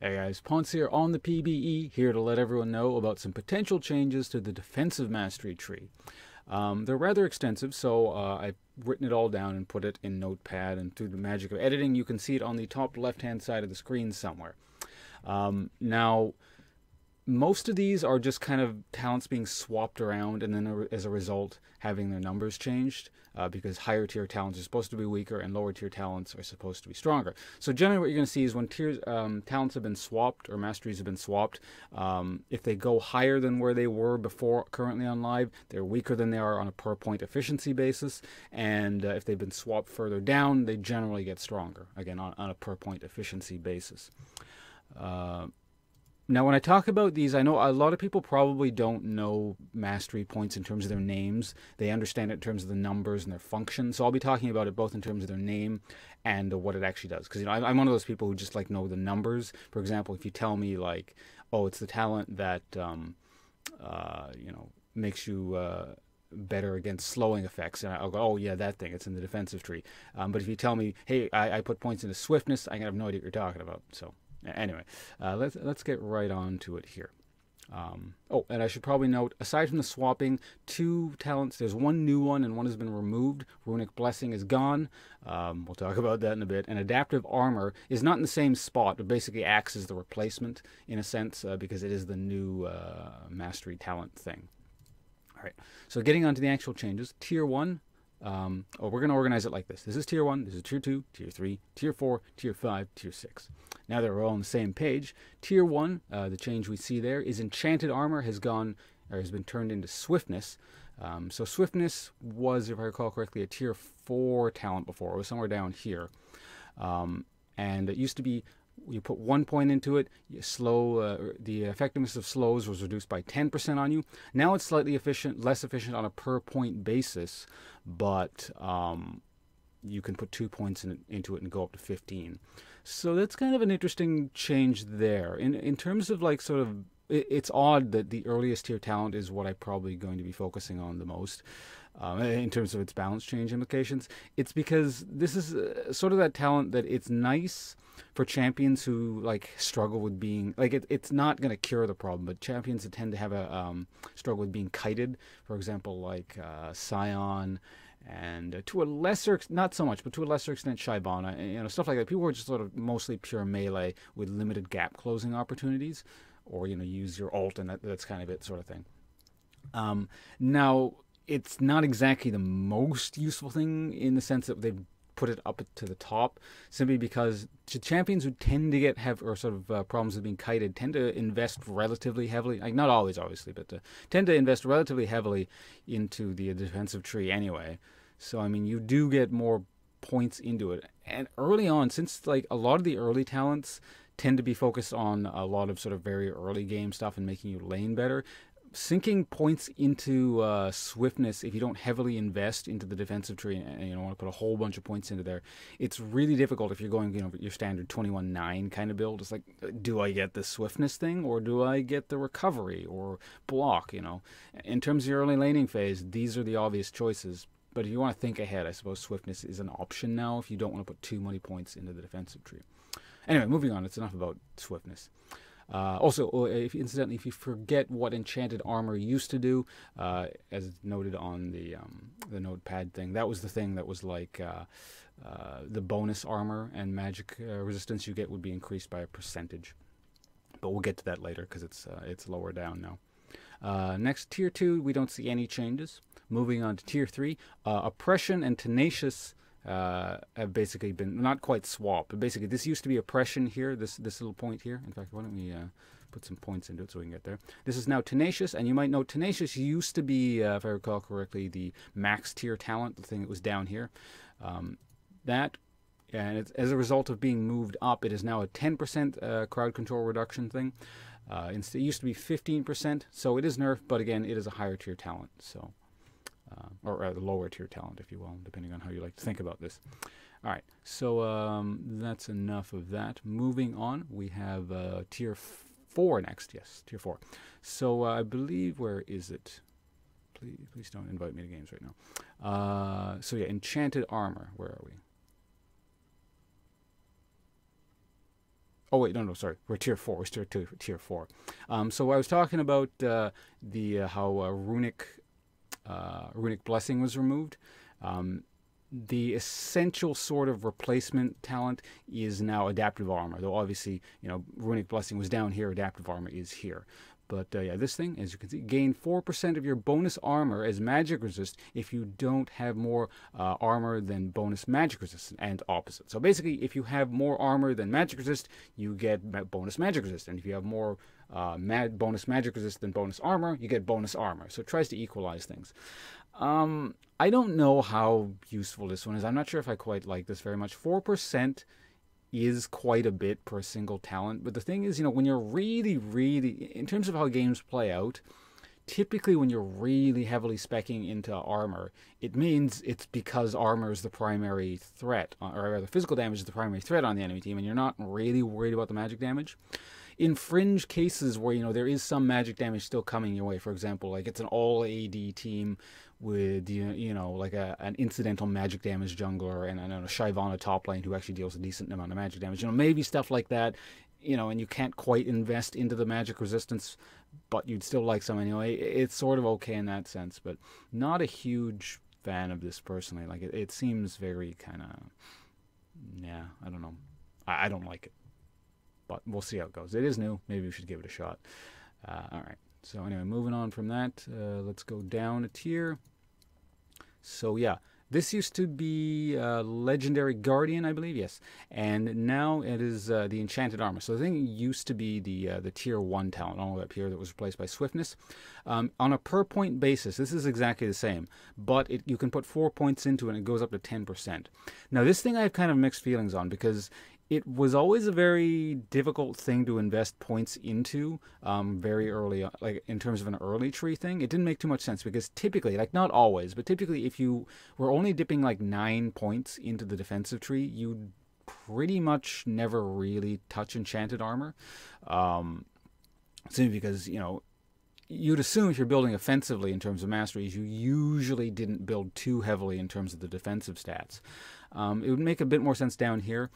Hey guys, Ponce here on the PBE, here to let everyone know about some potential changes to the defensive mastery tree. They're rather extensive, so I've written it all down and put it in Notepad, and through the magic of editing you can see it on the top left-hand side of the screen somewhere. Now, most of these are just kind of talents being swapped around, and then as a result having their numbers changed, because higher tier talents are supposed to be weaker and lower tier talents are supposed to be stronger. So generally what you're going to see is when talents have been swapped or masteries have been swapped, if they go higher than where they were before currently on live, they're weaker than they are on a per point efficiency basis, and if they've been swapped further down, they generally get stronger, again on a per point efficiency basis. Now, when I talk about these, I know a lot of people probably don't know mastery points in terms of their names. They understand it in terms of the numbers and their function. So I'll be talking about it both in terms of their name and what it actually does. Because I'm one of those people who just like know the numbers. For example, if you tell me like, oh, it's the talent that makes you better against slowing effects, and I'll go, oh yeah, that thing, it's in the defensive tree. But if you tell me, hey, I put points into swiftness, I have no idea what you're talking about. So. Anyway, let's get right on to it here. Oh, and I should probably note, aside from the swapping, two talents, there's one new one and one has been removed. Runic Blessing is gone. We'll talk about that in a bit. And Adaptive Armor is not in the same spot, but basically acts as the replacement in a sense, because it is the new mastery talent thing. All right, so getting on to the actual changes. Tier 1. We're going to organize it like this. This is Tier 1, this is Tier 2, Tier 3, Tier 4, Tier 5, Tier 6. Now that we're all on the same page, Tier 1, the change we see there is Enchanted Armor has been turned into Swiftness. So Swiftness was, if I recall correctly, a Tier 4 talent before. It was somewhere down here. And it used to be, you put 1 point into it, the effectiveness of slows was reduced by 10% on you. Now it's slightly less efficient on a per point basis, but you can put 2 points into it and go up to 15. So that's kind of an interesting change there. In terms of like sort of, it's odd that the earliest tier talent is what I'm probably going to be focusing on the most. In terms of its balance change implications. It's because this is sort of that talent that it's nice for champions who like struggle with being, like it's not going to cure the problem, but champions that tend to have a struggle with being kited, for example, like Scion, and to a lesser, not so much, but to a lesser extent Shyvana, stuff like that. People who are just sort of mostly pure melee with limited gap closing opportunities, or use your ult and that's kind of it, sort of thing. Now, it's not exactly the most useful thing in the sense that they've put it up to the top, simply because champions who tend to have problems with being kited tend to invest relatively heavily, like not always obviously, but tend to invest relatively heavily into the defensive tree anyway. So I mean, you do get more points into it. And early on, since like a lot of the early talents tend to be focused on a lot of sort of very early game stuff and making you lane better, sinking points into swiftness, if you don't heavily invest into the defensive tree and you want to put a whole bunch of points into there, it's really difficult if you're going your standard 21-9 kind of build. It's like, do I get the swiftness thing or do I get the recovery or block? In terms of your early laning phase, these are the obvious choices. But if you want to think ahead, I suppose swiftness is an option now if you don't want to put too many points into the defensive tree. Anyway, moving on. It's enough about swiftness. Also, incidentally, if you forget what Enchanted Armor used to do, as noted on the notepad thing, that was the thing that was like the bonus armor and magic resistance you get would be increased by a percentage. But we'll get to that later because it's lower down now. Next, Tier 2, we don't see any changes. Moving on to Tier 3, Oppression and Tenacious have basically been not quite swapped, but basically this used to be Oppression here, this little point here. In fact, why don't we put some points into it so we can get there. This is now Tenacious, and you might know Tenacious used to be, if I recall correctly, the max tier talent, the thing that was down here. And as a result of being moved up, it is now a 10% crowd control reduction thing. It used to be 15%, so it is nerfed, but again, it is a higher tier talent, so. Or a lower tier talent, if you will, depending on how you like to think about this. All right, so that's enough of that. Moving on, we have Tier 4 next. Yes, Tier 4. So I believe, where is it? Please don't invite me to games right now. So yeah, Enchanted Armor. Where are we? Oh wait, no, sorry, we're tier 4. We're still tier 4. So I was talking about how runic blessing was removed. The essential sort of replacement talent is now adaptive armor, though obviously, runic blessing was down here, adaptive armor is here. But yeah, this thing, as you can see, gain 4% of your bonus armor as magic resist if you don't have more armor than bonus magic resist, and opposite. So basically, if you have more armor than magic resist, you get bonus magic resist. And if you have more bonus magic resist than bonus armor, you get bonus armor. So it tries to equalize things. I don't know how useful this one is. I'm not sure if I quite like this very much. 4% is quite a bit per single talent. But the thing is, when you're really, in terms of how games play out, typically when you're really heavily speccing into armor, it means it's because armor is the primary threat, or rather physical damage is the primary threat on the enemy team, and you're not really worried about the magic damage. In fringe cases where, there is some magic damage still coming your way, for example, like it's an all AD team with, like an incidental magic damage jungler and a Shyvana top lane who actually deals a decent amount of magic damage, maybe stuff like that, and you can't quite invest into the magic resistance, but you'd still like some anyway. It's sort of okay in that sense, but not a huge fan of this personally. Like, it seems very kind of, yeah, I don't know. I don't like it. But we'll see how it goes. It is new. Maybe we should give it a shot. All right. So anyway, moving on from that, let's go down a tier. So yeah, this used to be Legendary Guardian, I believe, yes. And now it is the Enchanted Armor. So the thing used to be the tier 1 talent, all the way up here, that was replaced by Swiftness. On a per point basis, this is exactly the same, but you can put 4 points into it and it goes up to 10%. Now this thing I have kind of mixed feelings on, because it was always a very difficult thing to invest points into very early, like in terms of an early tree thing. It didn't make too much sense because typically, like not always, but typically if you were only dipping like 9 points into the defensive tree, you'd pretty much never really touch Enchanted Armor. Simply because, you'd assume if you're building offensively in terms of masteries, you usually didn't build too heavily in terms of the defensive stats. It would make a bit more sense down here.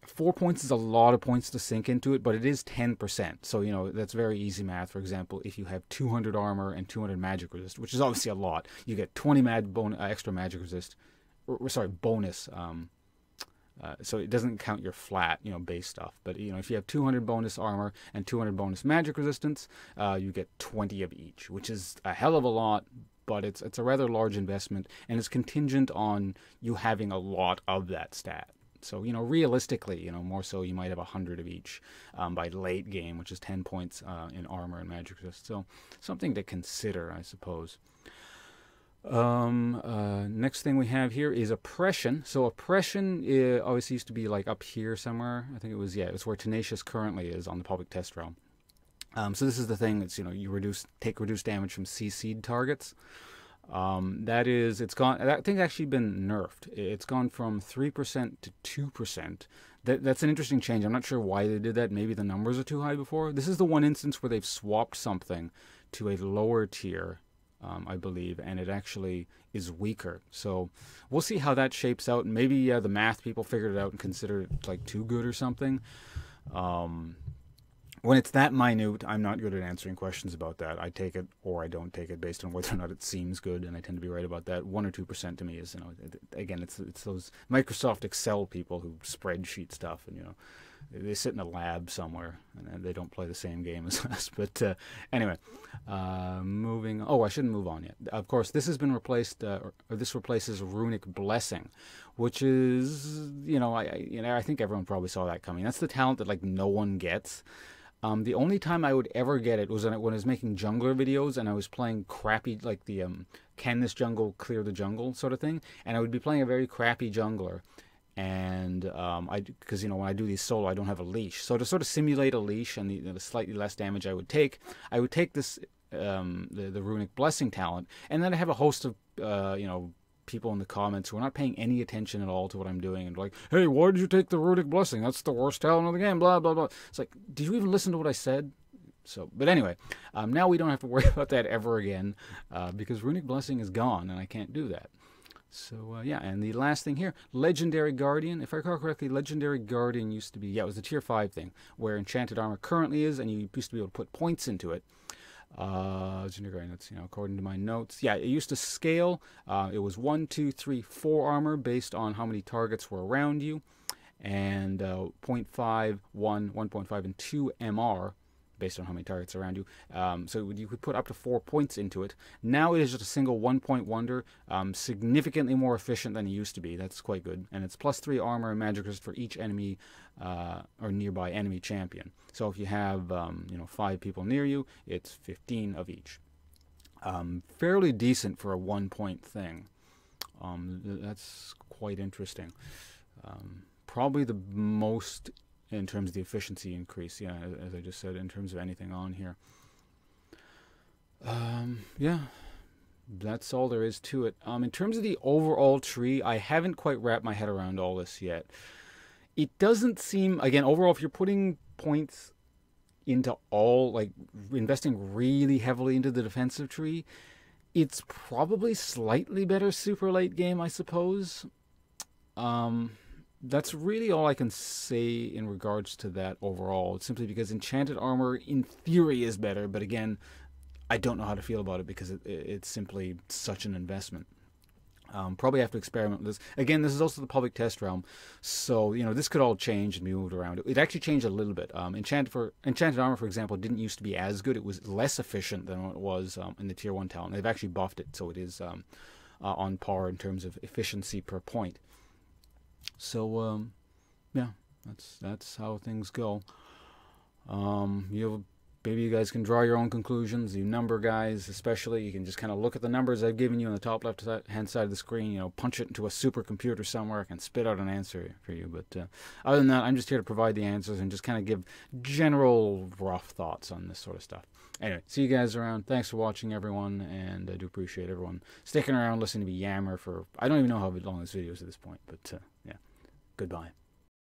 4 points is a lot of points to sink into it, but it is 10%. So, that's very easy math. For example, if you have 200 armor and 200 magic resist, which is obviously a lot, you get 20 extra magic resist, bonus. So it doesn't count your flat, base stuff. But, if you have 200 bonus armor and 200 bonus magic resistance, you get 20 of each, which is a hell of a lot. But it's a rather large investment, and it's contingent on you having a lot of that stat. So, realistically, more so you might have 100 of each by late game, which is 10 points in armor and magic resist. So, something to consider, I suppose. Next thing we have here is Oppression. So, Oppression obviously used to be like up here somewhere. I think it was, it's where Tenacious currently is on the public test realm. So this is the thing that's, you take reduced damage from CC'd targets. That thing's actually been nerfed. It's gone from 3% to 2%. That's an interesting change. I'm not sure why they did that. Maybe the numbers are too high before. This is the one instance where they've swapped something to a lower tier, I believe, and it actually is weaker. So we'll see how that shapes out. Maybe the math people figured it out and considered it like too good or something. When it's that minute, I'm not good at answering questions about that. I take it or I don't take it based on whether or not it seems good, and I tend to be right about that. 1 or 2% to me is, again, it's those Microsoft Excel people who spreadsheet stuff, and they sit in a lab somewhere and they don't play the same game as us. But anyway, moving. Oh, I shouldn't move on yet. Of course, this has been replaced, or this replaces Runic Blessing, which is, I think everyone probably saw that coming. That's the talent that like no one gets. The only time I would ever get it was when I was making jungler videos and I was playing crappy, like the can this jungle clear the jungle sort of thing, and I would be playing a very crappy jungler, and because when I do these solo I don't have a leash, so to sort of simulate a leash and the slightly less damage I would take this the Runic Blessing talent, and then I have a host of people in the comments who are not paying any attention at all to what I'm doing and like, hey, why did you take the Runic Blessing? That's the worst talent of the game, blah, blah, blah. It's like, did you even listen to what I said? So, but anyway, now we don't have to worry about that ever again because Runic Blessing is gone and I can't do that. So, yeah, and the last thing here, Legendary Guardian. If I recall correctly, Legendary Guardian used to be, yeah, it was the Tier 5 thing, where Enchanted Armor currently is, and you used to be able to put points into it. Legendary Guardian, that's, according to my notes. Yeah, it used to scale. It was 1, 2, 3, 4 armor based on how many targets were around you, and 0.5, 1, 1.5, and 2 MR based on how many targets around you. So you could put up to 4 points into it. Now it is just a single 1-point wonder, significantly more efficient than it used to be. That's quite good. And it's +3 armor and magic resist for each enemy or nearby enemy champion. So if you have 5 people near you, it's 15 of each. Fairly decent for a 1-point thing. That's quite interesting. Probably the most in terms of the efficiency increase, yeah, as I just said, in terms of anything on here. Yeah, that's all there is to it. In terms of the overall tree, I haven't quite wrapped my head around all this yet. It doesn't seem, again, overall, if you're putting points into all, like, investing really heavily into the defensive tree, it's probably slightly better super late game, I suppose. That's really all I can say in regards to that overall, simply because Enchanted Armor in theory is better, but again, I don't know how to feel about it because it's simply such an investment. Probably have to experiment with this. Again, this is also the public test realm, so this could all change and be moved around. It actually changed a little bit. Enchanted Armor, for example, didn't used to be as good. It was less efficient than what it was in the Tier 1 talent. They've actually buffed it, so it is on par in terms of efficiency per point. So, yeah, that's how things go. Maybe you guys can draw your own conclusions. You number guys, especially, you can just kind of look at the numbers I've given you on the top left-hand side of the screen. Punch it into a supercomputer somewhere and spit out an answer for you. But other than that, I'm just here to provide the answers and just kind of give general rough thoughts on this sort of stuff. Anyway, see you guys around. Thanks for watching, everyone, and I do appreciate everyone sticking around, listening to me yammer for, I don't even know how long this video is at this point, but yeah, goodbye.